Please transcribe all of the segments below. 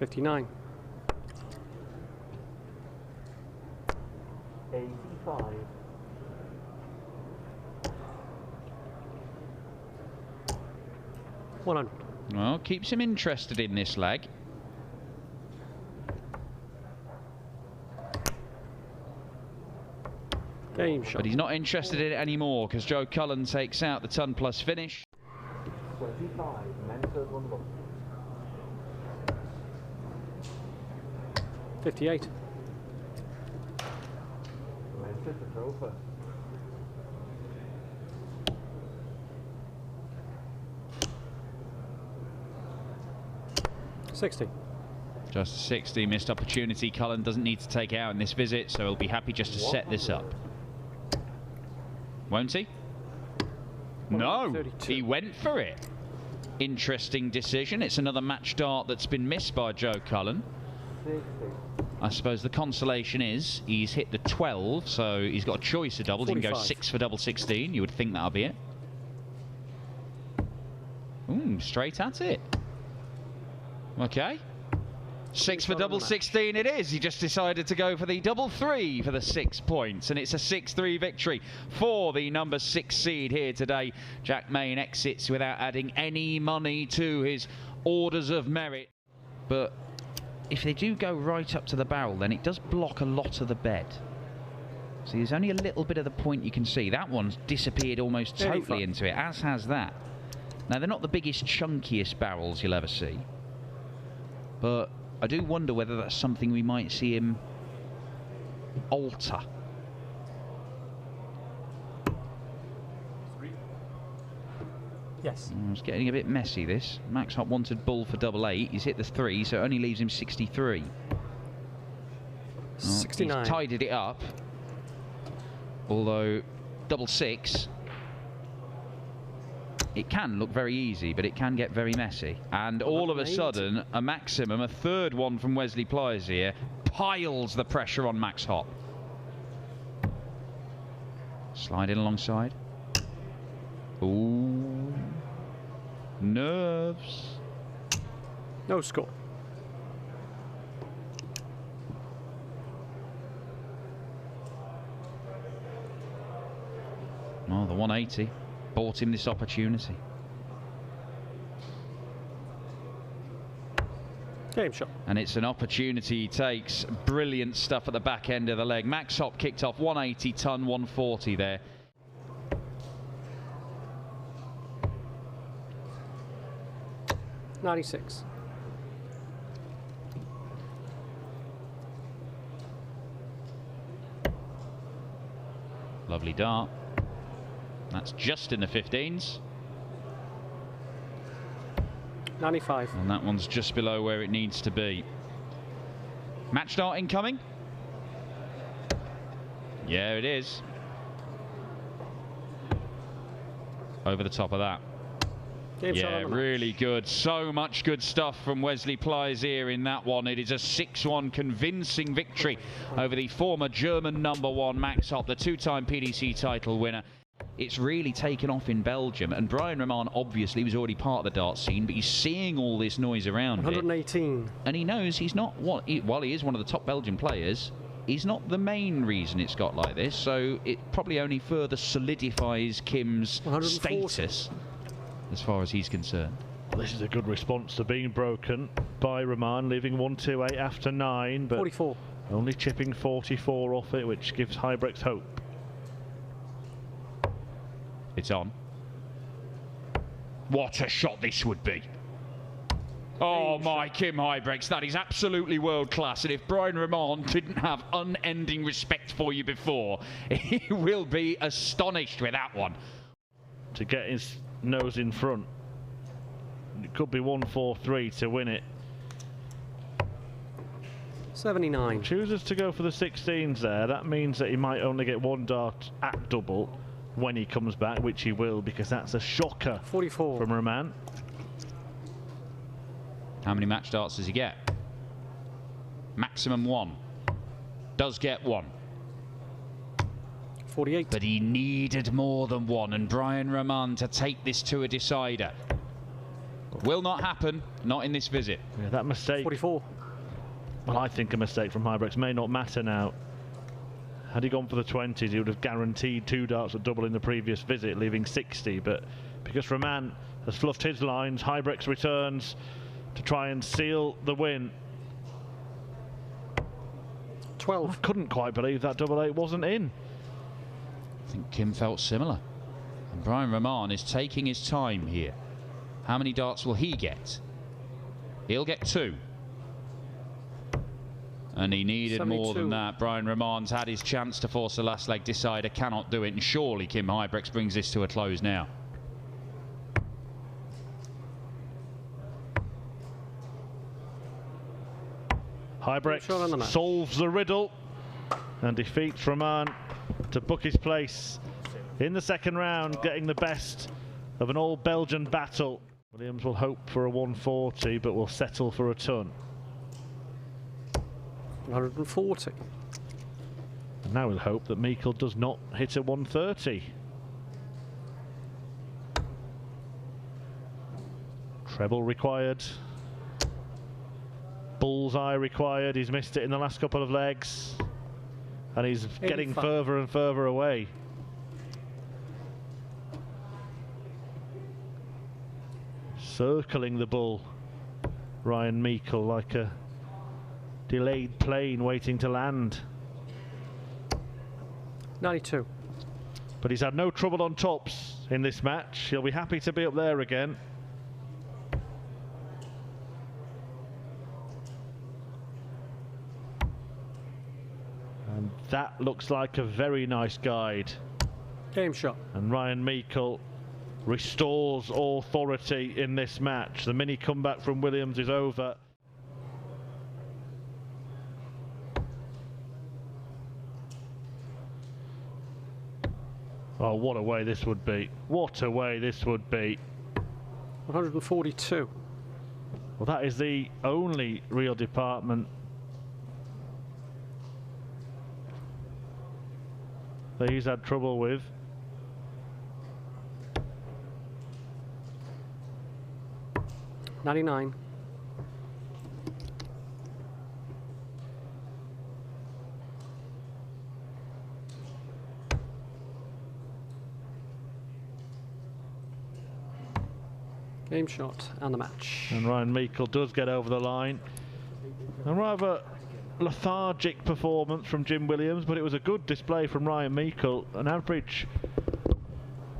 59. 85. $100. Well, keeps him interested in this leg. Game shot. But he's not interested in it anymore because Joe Cullen takes out the ton plus finish. 25. Men's third one look. 58. Men's fifth the throw first. 60. Just a 60, missed opportunity. Cullen doesn't need to take it out in this visit, so he'll be happy just to set this up. Won't he? No, 32. he went for it. Interesting decision. It's another match dart that's been missed by Joe Cullen. 60. I suppose the consolation is he's hit the 12, so he's got a choice of doubles. 45. He can go 6 for double 16. You would think that'll be it. Ooh, straight at it. Okay. 6 for double 16 it is. He just decided to go for the double 3 for the 6 points, and it's a 6-3 victory for the number 6 seed here today. Jack Maine exits without adding any money to his orders of merit. But if they do go right up to the barrel, then it does block a lot of the bed. So there's only a little bit of the point you can see. That one's disappeared almost totally into it, as has that. Now, they're not the biggest, chunkiest barrels you'll ever see, but I do wonder whether that's something we might see him alter. Yes. It's getting a bit messy, this. Max Hop wanted bull for double 8. He's hit the 3, so it only leaves him 63. 69. He's tidied it up. Although double 6, it can look very easy, but it can get very messy. And all of a sudden, a maximum, a third one from Wesley Plies here, piles the pressure on Max Hop. Slide in alongside. Ooh. Nerves. No score. Oh, the 180 bought him this opportunity. Game shot. And it's an opportunity he takes. Brilliant stuff at the back end of the leg. Max Hop kicked off 180 ton, 140 there. $96. Lovely dart. That's just in the 15s. 95. And that one's just below where it needs to be. Match dart incoming. Yeah, it is. Over the top of that. Game shot Yeah, on the really good. So much good stuff from Wesley Plies here in that one. It is a 6-1 convincing victory over the former German #1 Max Hop, the 2-time PDC title winner. It's really taken off in Belgium, and Brian Roman obviously was already part of the dart scene, but he's seeing all this noise around 118. it, and he knows he's not, while he is one of the top Belgian players, he's not the main reason it's got like this, so it probably only further solidifies Kim's status as far as he's concerned. This is a good response to being broken by Roman, leaving 128 after 9, but 44. only chipping 44 off it, which gives Hybrex hope. It's on. What a shot this would be. Oh my, Kim Hybrex, that is absolutely world class, and if Brian Roman didn't have unending respect for you before, he will be astonished with that one. To get his nose in front. It could be 143 to win it. 79. Chooses to go for the 16s there. That means that he might only get one dart at double when he comes back, which he will, because that's a shocker 44 from Roman. How many match darts does he get? Maximum 1. Does get 1. 48. But he needed more than 1, and Brian Roman to take this to a decider. Will not happen, not in this visit. Yeah, that mistake 44 well, I think a mistake from Hybrex may not matter now. Had he gone for the 20s, he would have guaranteed 2 darts at double in the previous visit, leaving 60. But because Rahman has fluffed his lines, Hybrex returns to try and seal the win. 12. I couldn't quite believe that double 8 wasn't in. I think Kim felt similar. And Brian Rahman is taking his time here. How many darts will he get? He'll get 2. And he needed 72. more than that. Brian Rahman's had his chance to force the last leg decider, cannot do it, and surely Kim Hybrex brings this to a close now. Hybrex solves the riddle and defeats Rahman to book his place in the second round, getting the best of an all-Belgian battle. Williams will hope for a 140, but will settle for a ton. 140. And now we'll hope that Meikle does not hit a 130. Treble required. Bullseye required. He's missed it in the last couple of legs. And he's 85. Getting further and further away. Circling the bull, Ryan Meikle, like a delayed plane waiting to land. 92. But he's had no trouble on tops in this match. He'll be happy to be up there again. And that looks like a very nice guide. Game shot. And Ryan Meikle restores authority in this match. The mini comeback from Williams is over. Oh, what a way this would be. What a way this would be. 142. Well, that is the only real department that he's had trouble with. $99. Game shot and the match. And Ryan Meikle does get over the line. A rather lethargic performance from Jim Williams, but it was a good display from Ryan Meikle. An average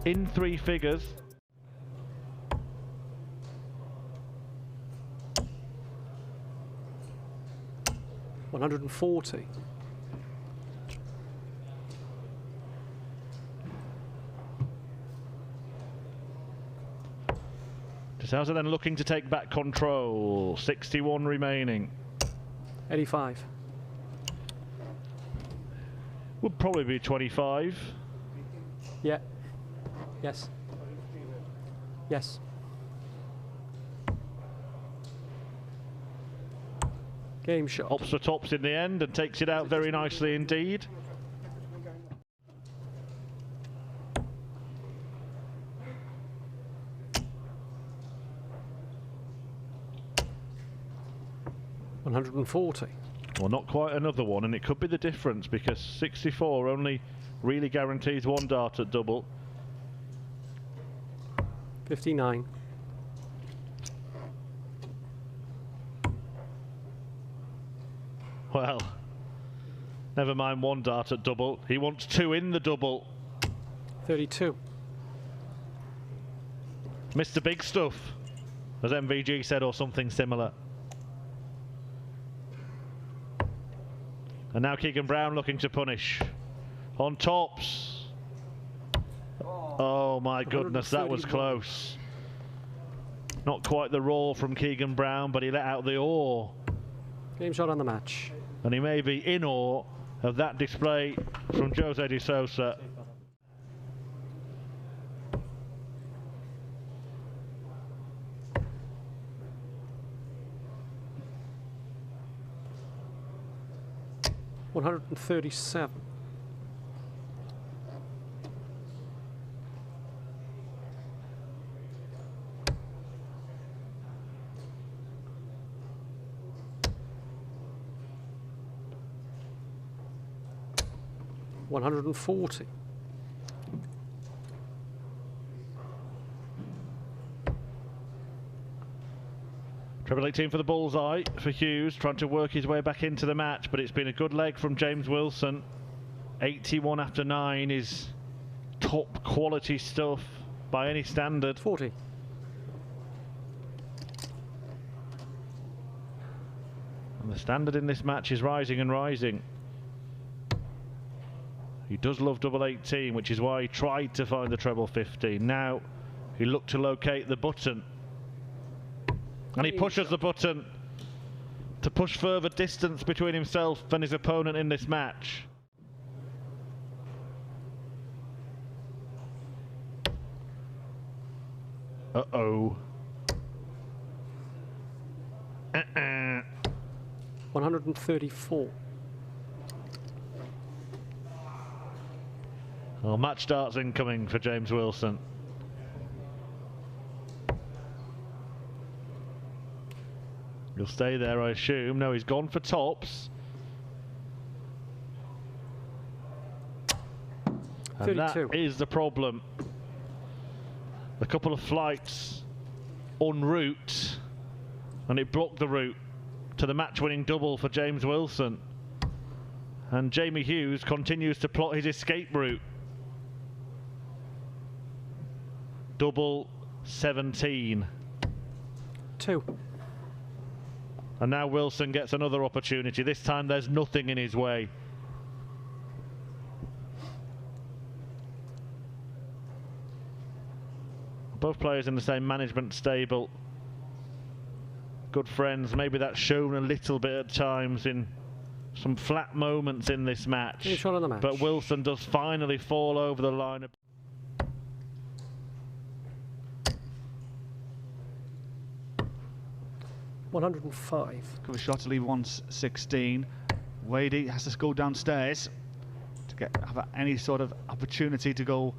in 3 figures. $140. DeSouza then looking to take back control. 61 remaining. 85. Would probably be 25. Yeah. Yes. Yes. Game shot. Opts for tops in the end and takes it out very nicely indeed. $140. Well, not quite another one, and it could be the difference because 64 only really guarantees 1 dart at double. 59. Well, never mind 1 dart at double. He wants 2 in the double. 32. Mr. Big Stuff, as MVG said, or something similar. And now Keegan Brown looking to punish. On tops. Oh my goodness, that was close. Not quite the roar from Keegan Brown, but he let out the awe. Game shot on the match. And he may be in awe of that display from Jose de Sousa. $137. 140. Treble 18 for the bullseye for Hughes, trying to work his way back into the match, but it's been a good leg from James Wilson. 81 after 9 is top quality stuff by any standard. 40. And the standard in this match is rising and rising. He does love double 18, which is why he tried to find the treble 15. Now he looked to locate the button. And he pushes the button to push further distance between himself and his opponent in this match. Uh-oh. 134. Well, match starts incoming for James Wilson. He'll stay there, I assume. No, he's gone for tops. And 32. that is the problem. A couple of flights en route, and it blocked the route to the match-winning double for James Wilson. And Jamie Hughes continues to plot his escape route. Double 17. 2. And now Wilson gets another opportunity. This time there's nothing in his way. Both players in the same management stable. Good friends. Maybe that's shown a little bit at times in some flat moments in this match. Shot on the match. But Wilson does finally fall over the line. 105. Cover shot to leave 116. Wadey has to go downstairs to have any sort of opportunity to go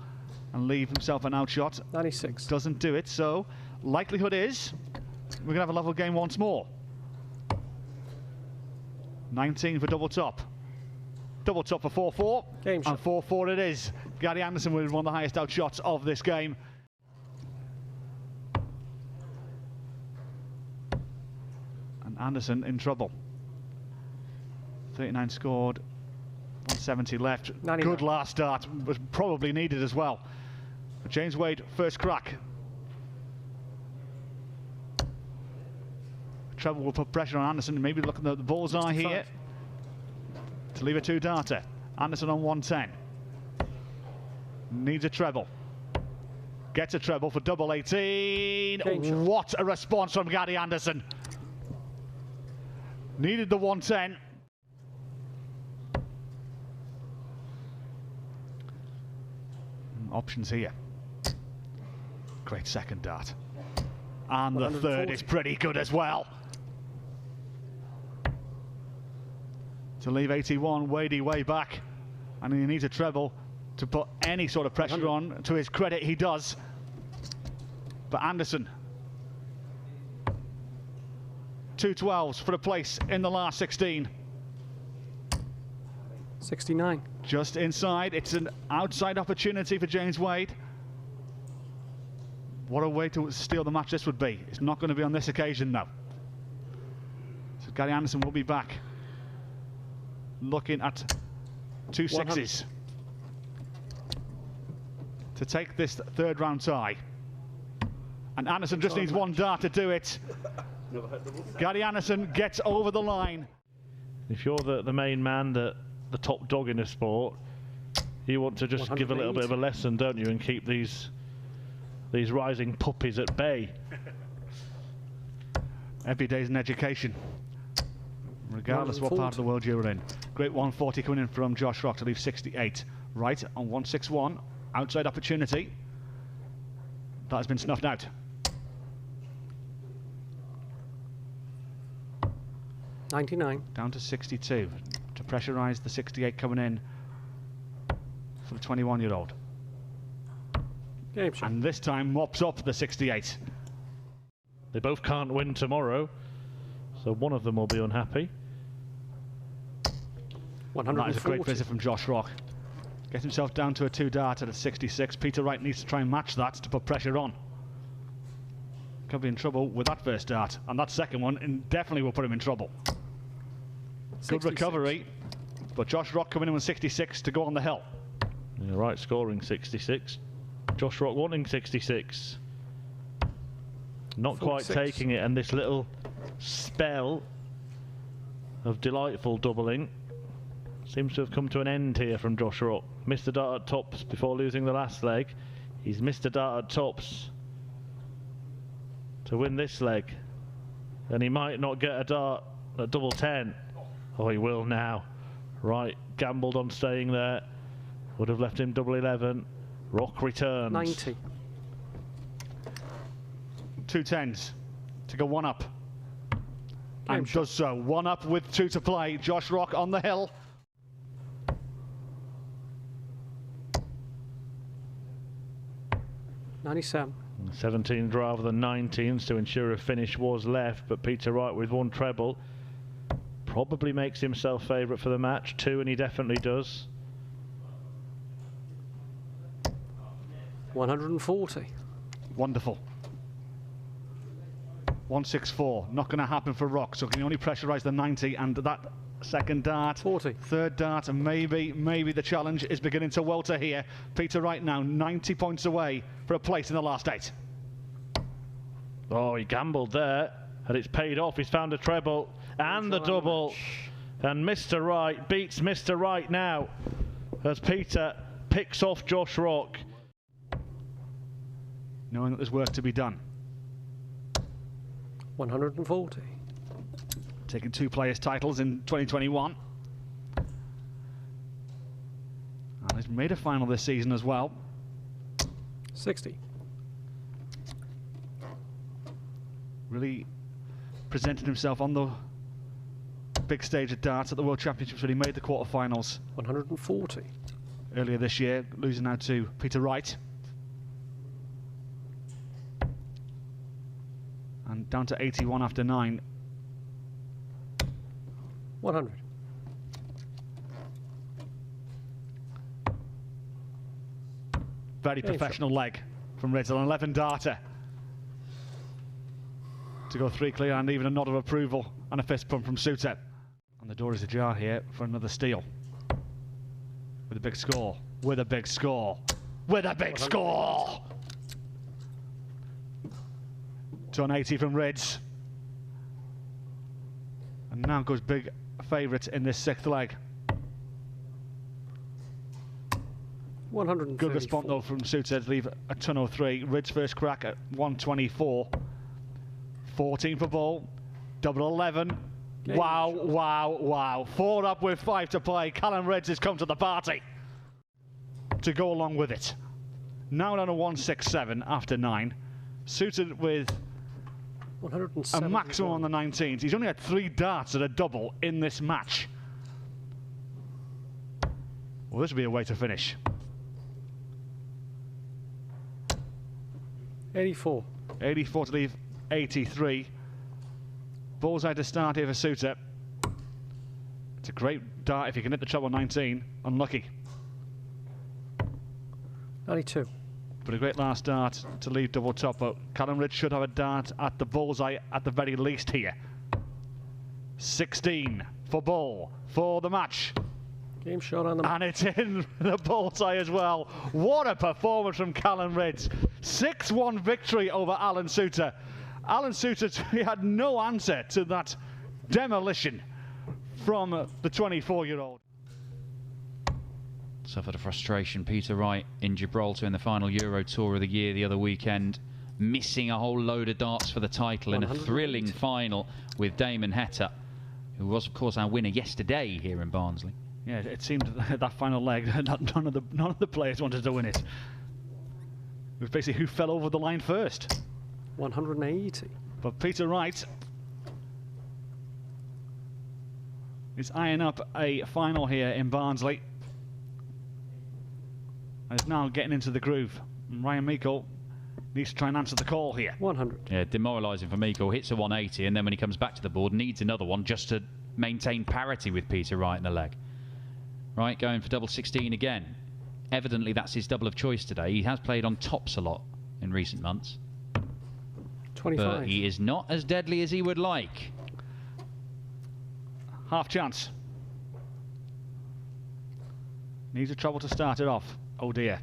and leave himself an outshot. 96. Doesn't do it, so likelihood is we're going to have a level game once more. 19 for double top. Double top for 4-4. Game shot. And 4-4 it is. Gary Anderson with one of the highest outshots of this game. And Anderson in trouble. 39 scored, 170 left. 99. Good last start, was probably needed as well. But James Wade, first crack. Treble will put pressure on Anderson, maybe looking at the bullseye 65. here. To leave a two-darter. Anderson on 110. Needs a treble. Gets a treble for double 18. What a response from Gary Anderson. Needed the 110. Options here. Great second dart. And the third is pretty good as well. To leave 81, Wadey way back. And he needs a treble to put any sort of pressure on. To his credit, he does. But Anderson. 2 12s for a place in the last 16. 69. Just inside. It's an outside opportunity for James Wade. What a way to steal the match this would be. It's not going to be on this occasion, though. So Gary Anderson will be back. Looking at 2 sixes. To take this third round tie. And Anderson just needs one dart to do it. Gary Anderson gets over the line. If you're the main man, the top dog in the sport, you want to just give a little bit of a lesson, don't you, and keep these rising puppies at bay. Every day's an education, regardless what part of the world you're in. Great 140 coming in from Josh Rock to leave 68. Wright on 161. Outside opportunity. That has been snuffed out. 99. Down to 62 to pressurise the 68 coming in for the 21-year-old. Game shot. And this time mops up the 68. They both can't win tomorrow, so one of them will be unhappy. 140. That is a great visit from Josh Rock. Gets himself down to a 2 darter at 66. Peter Wright needs to try and match that to put pressure on. Could be in trouble with that first dart, and that second one definitely will put him in trouble. 66. Good recovery, but Josh Rock coming in with 66 to go on the hill. Yeah, Wright scoring 66. Josh Rock wanting 66. Not 46. quite taking it, and this little spell of delightful doubling seems to have come to an end here from Josh Rock. Missed the dart at tops before losing the last leg. He's missed a dart at tops to win this leg, and he might not get a dart at double 10. Oh, he will now. Right, gambled on staying there. Would have left him double 11. Rock returns. 90. 2 10s to go 1 up. And shot. does so. 1 up with 2 to play. Josh Rock on the hill. $97. 17s rather than 19s to ensure a finish was left, but Peter Wright with 1 treble probably makes himself favourite for the match. 2, and he definitely does. 140. Wonderful. 164. Not going to happen for Rock, so can he only pressurise the 90, and that second dart. 40. Third dart, and maybe the challenge is beginning to welter here. Peter Wright now 90 points away for a place in the last 8. Oh, he gambled there, and it's paid off. He's found a treble and the double. And Mr. Wright beats Mr. Wright now as Peter picks off Josh Rock. Knowing that there's work to be done. 140. Taking 2 players' titles in 2021. And he's made a final this season as well. 60. Really presented himself on the big stage at darts at the World Championships when he made the quarterfinals 140. earlier this year, losing now to Peter Wright. And down to 81 after 9. 100. Very professional leg from Riddle, an 11 darter to go 3 clear, and even a nod of approval and a fist pump from Suter. And the door is ajar here for another steal. With a big score. With a big score. With a big score! 280 from Rids. And now goes big favourite in this 6th leg. 134. Good response though from Suter to leave a 203. Rids first crack at 124. 14 for ball. Double 11. Game Wow, shot. wow, wow. 4 up with 5 to play. Callum Rids has come to the party to go along with it. Now down to 167 after 9. Suter with a 171. maximum on the 19s. He's only had 3 darts at a double in this match. Well, this would be a way to finish. 84. 84 to leave 83. Bullseye to start here for Suter. It's a great dart if you can hit the treble 19. Unlucky. 92. But a great last dart to leave double top. But Callum Ridge should have a dart at the bullseye at the very least here. 16 for ball for the match. Game shot on the And it's in the bullseye as well. What a performance from Callum Ridge. 6-1 victory over Alan Suter. Alan Suter, he had no answer to that demolition from the 24-year-old. Suffered a frustration. Peter Wright in Gibraltar in the final Euro Tour of the year the other weekend, missing a whole load of darts for the title in a 108. thrilling final with Damon Heta, who was of course our winner yesterday here in Barnsley. Yeah, it seemed that final leg, none of the players wanted to win it. It was basically who fell over the line first. 180. But Peter Wright is eyeing up a final here in Barnsley. And is now getting into the groove. And Ryan Meikle needs to try and answer the call here. 100. Yeah, demoralising for Meikle. Hits a 180 and then when he comes back to the board needs another one just to maintain parity with Peter Wright in the leg. Right, going for double 16 again. evidently that's his double of choice today. He has played on tops a lot in recent months. 25. But he is not as deadly as he would like. Half chance. Needs a treble to start it off. Oh dear.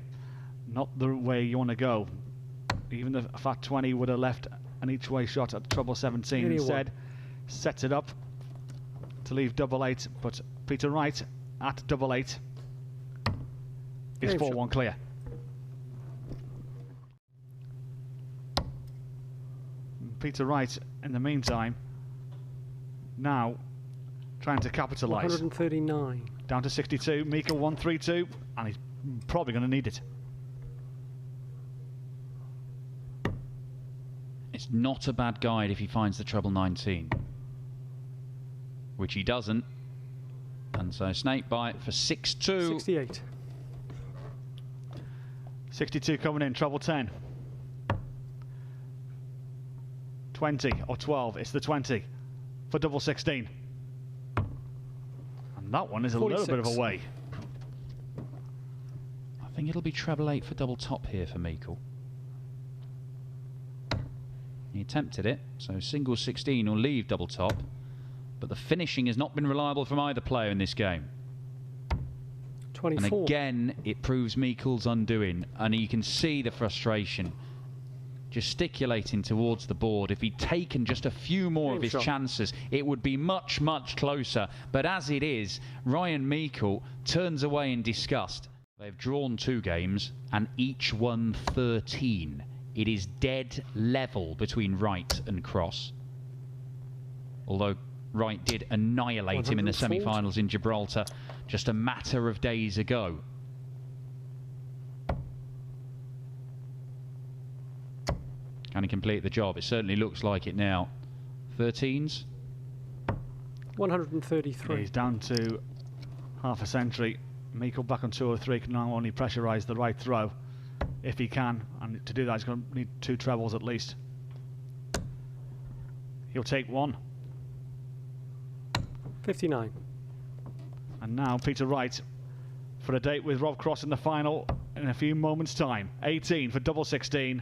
Not the way you want to go. Even the fat 20 would have left an each way shot at treble 17. 81. Instead, sets it up to leave double 8. But Peter Wright at double 8 is 4-1 clear. Peter Wright, in the meantime, now trying to capitalise. 139. Down to 62. Mika 132, and he's probably going to need it. It's not a bad guide if he finds the treble 19, which he doesn't. And so snake bite for 6-2. 68. 62 coming in, treble 10. 20 or 12, it's the 20 for double 16. And that one is a 46. little bit of a way. I think it'll be treble 8 for double top here for Meikle. He attempted it, so single 16 will leave double top, but the finishing has not been reliable from either player in this game. 24. And again, it proves Meikle's undoing, and you can see the frustration gesticulating towards the board. If he'd taken just a few more of his chances, it would be much, much closer. But as it is, Ryan Meikle turns away in disgust. They've drawn 2 games and each won 13. It is dead level between Wright and Cross. Although Wright did annihilate him in the semi-finals in Gibraltar just a matter of days ago. Can he complete the job? It certainly looks like it now. 13s. 133. He's down to half a century. Meikle back on 203 can now only pressurise the right throw if he can, and to do that he's going to need 2 trebles at least. He'll take 1. 59. And now Peter Wright for a date with Rob Cross in the final in a few moments' time. 18 for double 16.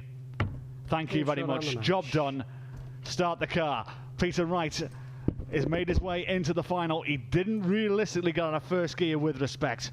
Thank you very much. Job done. Start the car. Peter Wright has made his way into the final. He didn't realistically get on a first gear with respect.